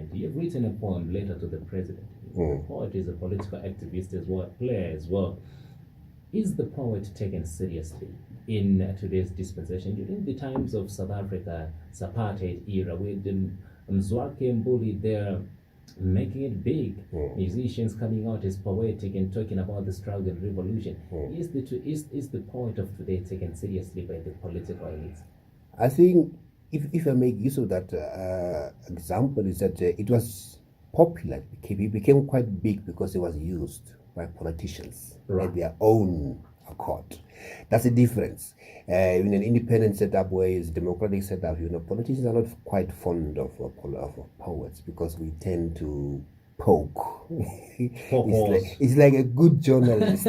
president. You've written a poem later to the president. The poet is a political activist as well, player as well. Is the poet taken seriously in today's dispensation? During the times of South Africa's apartheid era, with Mzwake Mbuli there making it big, musicians coming out as poetic and talking about the struggle and revolution. Is the poet of today taken seriously by the political elites? I think if I make use of that example, is that it was popular. It became quite big because it was used by politicians at their own accord. That's the difference. In an independent setup, where it's a democratic setup, politicians are not quite fond of poets because we tend to poke. It's like a good journalist.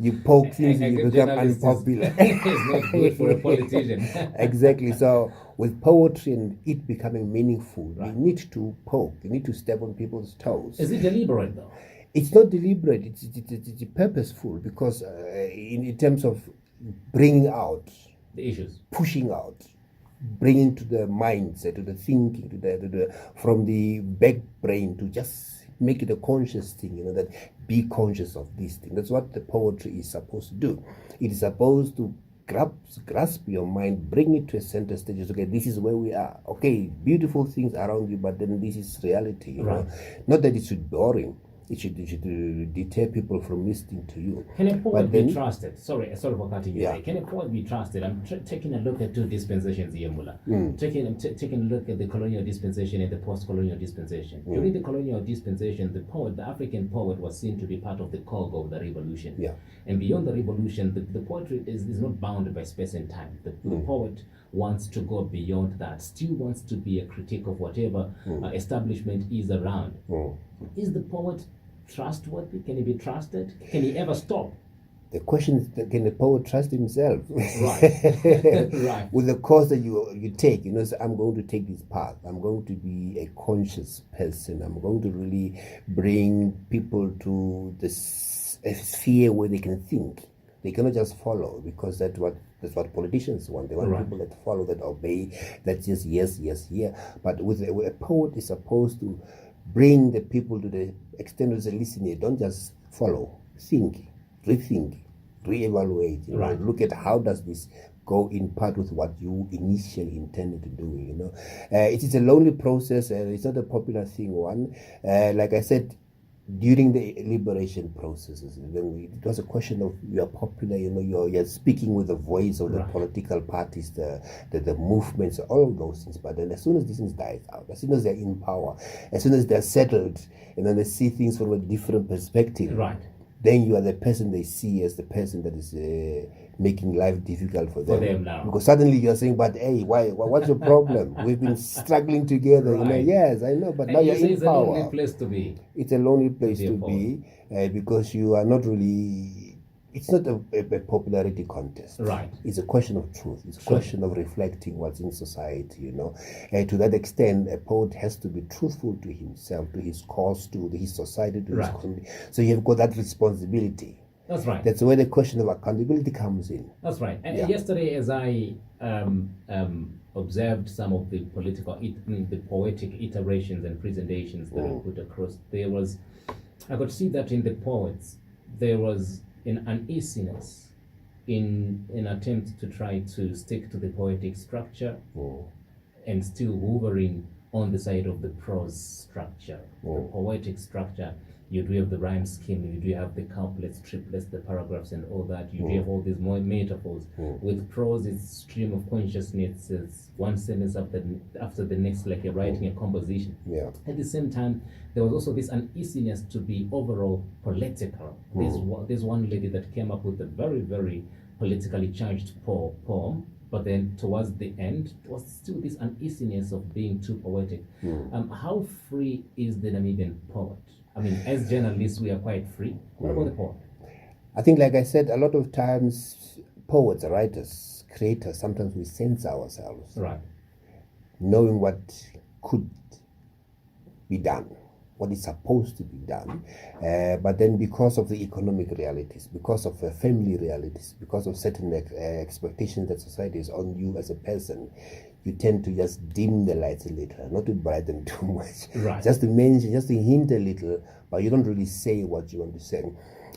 You poke things and you become unpopular. It's not good for a politician. Exactly. So with poetry and it becoming meaningful, you need to poke. You need to step on people's toes. Is it deliberate though? It's not deliberate. It's purposeful because in terms of bringing out the issues, pushing out, bringing to the mindset, to the thinking, to the from the back brain to just make it a conscious thing. That be conscious of this thing. That's what the poetry is supposed to do. It is supposed to grasp your mind, bring it to a center stage. Okay, this is where we are. Okay, beautiful things around you, but then this is reality. You know? Not that it should be boring. It should deter people from listening to you. Can a poet be trusted? Sorry for cutting you. Can a poet be trusted? I'm taking a look at two dispensations here, Mula. Taking a look at the colonial dispensation and the post-colonial dispensation. During the colonial dispensation, the African poet was seen to be part of the cog of the revolution. And beyond the revolution, the poetry is not bound by space and time. The poet wants to go beyond that, still wants to be a critic of whatever establishment is around. Is the poet trustworthy? Can he be trusted? Can he ever stop? The question is, can the poet trust himself? Right. With the course that you take, so I'm going to take this path. I'm going to be a conscious person. I'm going to really bring people to this sphere where they can think. They cannot just follow, because that's what politicians want. They want people that follow, that obey, that just yes, yeah. But with a poet is supposed to bring the people to the extent of the listening. Don't just follow. Think, rethink, reevaluate. Look at how does this go in part with what you initially intended to do. It is a lonely process. It's not a popular thing. Like I said, during the liberation processes, it was a question of you are popular, you're speaking with the voice of the political parties, the movements, all of those things. But then as soon as this thing dies out, as soon as they're in power, as soon as they're settled, and then they see things from a different perspective, then you are the person they see as the person that is making life difficult for them now. Because suddenly you're saying, but hey, what's your problem? We've been struggling together. Yes, I know, but now you're in power. It's a lonely place to be. It's a lonely place to be because you are not really. It's not a popularity contest. It's a question of truth. It's a question of reflecting what's in society. To that extent, a poet has to be truthful to himself, to his cause, to his society, to his community. So you've got that responsibility. That's right. That's where the question of accountability comes in. That's right. And yesterday, as I observed some of the the poetic iterations and presentations that were put across, I could see that in the poets, there was an uneasiness in an attempt to try to stick to the poetic structure and still hovering on the side of the prose structure, the poetic structure. You do have the rhyme scheme, you do have the couplets, triplets, the paragraphs and all that. You do have all these more metaphors. With prose, it's stream of consciousness. It's one sentence after the next, like you're writing a composition. At the same time, there was also this uneasiness to be overall political. There's one lady that came up with a very, very politically charged poem, but then towards the end, it was still this uneasiness of being too poetic. How free is the Namibian poet? I mean, as journalists, we are quite free. What about the poet? I think, like I said, a lot of times, poets, writers, creators, sometimes we censor ourselves. Knowing what could be done, what is supposed to be done. But then because of the economic realities, because of family realities, because of certain expectations that society has on you as a person, you tend to just dim the lights a little, not to brighten too much. Right. Just to mention, just to hint a little, but you don't really say what you want to say.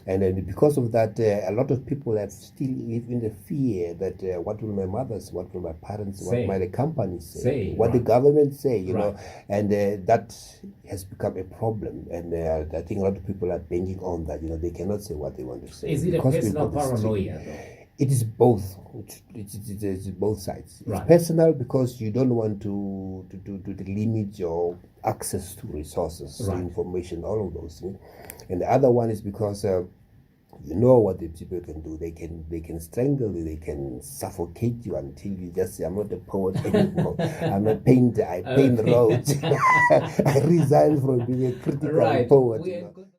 And then because of that, a lot of people have still live in the fear that what will my mother say, what will my parents say, what might the company say, what the government say, you know, and that has become a problem. And I think a lot of people are banking on that, you know, they cannot say what they want to say. Is it a personal paranoia, though? It is both. It's both sides. It's Right. personal because you don't want to limit your access to resources, information, all of those things. And the other one is because you know what the people can do. They can strangle you. They can suffocate you until you just say, "I'm not a poet anymore. I'm a painter. I paint roads. I resign from being a critical poet."